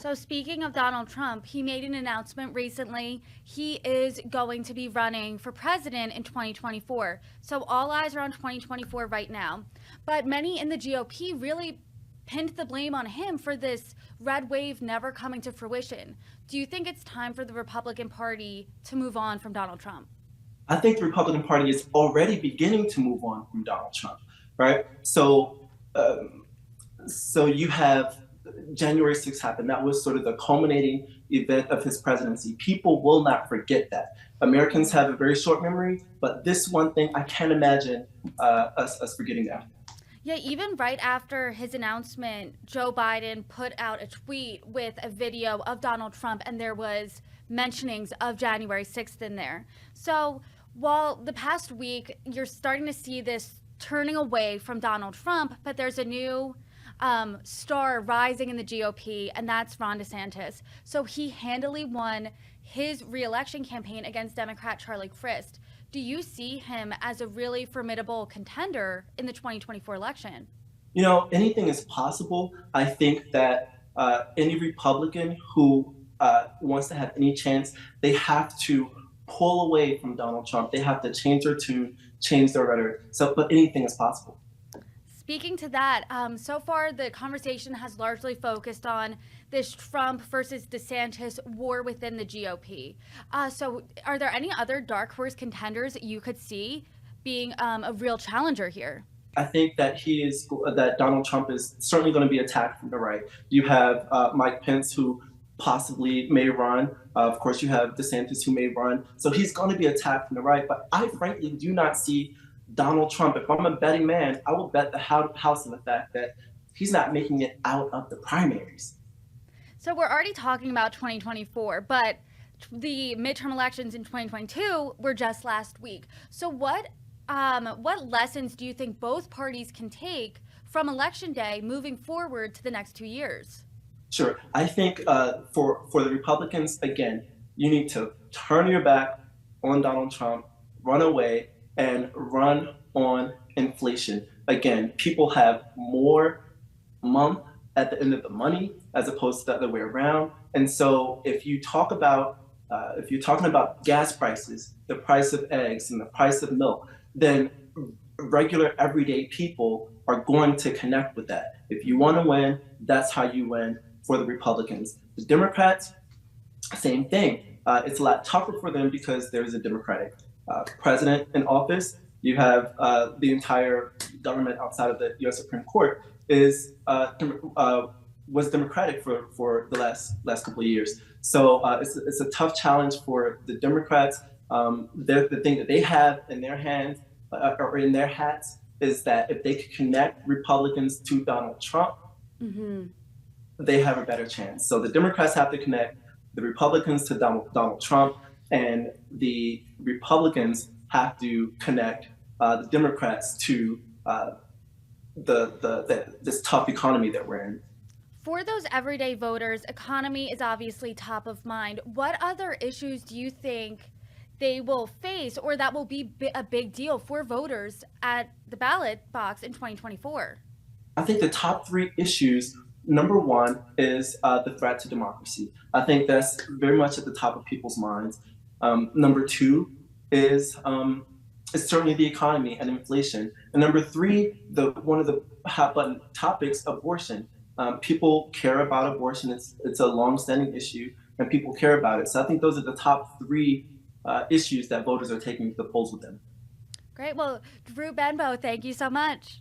So speaking of Donald Trump, he made an announcement recently. He is going to be running for president in 2024. So all eyes are on 2024 right now. But many in the GOP really pinned the blame on him for this red wave never coming to fruition. Do you think it's time for the Republican Party to move on from Donald Trump? I think the Republican Party is already beginning to move on from Donald Trump, right? So you have January 6th happen. That was sort of the culminating event of his presidency. People will not forget that. Americans have a very short memory, but this one thing, I can't imagine us forgetting that. Yeah, even right after his announcement, Joe Biden put out a tweet with a video of Donald Trump, and there was mentionings of January 6th in there. So while the past week you're starting to see this turning away from Donald Trump, but there's a new star rising in the GOP, and that's Ron DeSantis. So he handily won his reelection campaign against Democrat Charlie Crist. Do you see him as a really formidable contender in the 2024 election? You know, anything is possible. I think that any Republican who wants to have any chance, they have to pull away from Donald Trump. They have to change their tune, change their rhetoric. So, but anything is possible. Speaking to that, so far the conversation has largely focused on this Trump versus DeSantis war within the GOP. So, are there any other dark horse contenders that you could see being a real challenger here? I think that that Donald Trump is certainly going to be attacked from the right. You have Mike Pence, who possibly may run. Of course, you have DeSantis, who may run. So he's going to be attacked from the right. But I frankly do not see Donald Trump. If I'm a betting man, I will bet the house on the fact that he's not making it out of the primaries. So we're already talking about 2024, but the midterm elections in 2022 were just last week. So what lessons do you think both parties can take from Election Day moving forward to the next 2 years? Sure. I think for the Republicans, again, you need to turn your back on Donald Trump, run away, and run on inflation. Again, people have more month at the end of the money as opposed to the other way around. And so if you're talking about gas prices, the price of eggs and the price of milk, then regular everyday people are going to connect with that. If you want to win, that's how you win for the Republicans. The Democrats, same thing. It's a lot tougher for them because there's a Democratic president in office. You have the entire government outside of the U.S. Supreme Court was Democratic for the last couple of years. So it's a tough challenge for the Democrats. The thing that they have in their hands or in their hats is that if they could connect Republicans to Donald Trump, they have a better chance. So the Democrats have to connect the Republicans to Donald Trump, and the Republicans have to connect the Democrats to this tough economy that we're in. For those everyday voters, economy is obviously top of mind. What other issues do you think they will face or that will be a big deal for voters at the ballot box in 2024? I think the top three issues, number one is the threat to democracy. I think that's very much at the top of people's minds. Number two is certainly the economy and inflation. And number three, one of the hot button topics, abortion. People care about abortion. It's a long-standing issue, and people care about it. So I think those are the top three issues that voters are taking to the polls with them. Great. Well, Drew Benbow, thank you so much.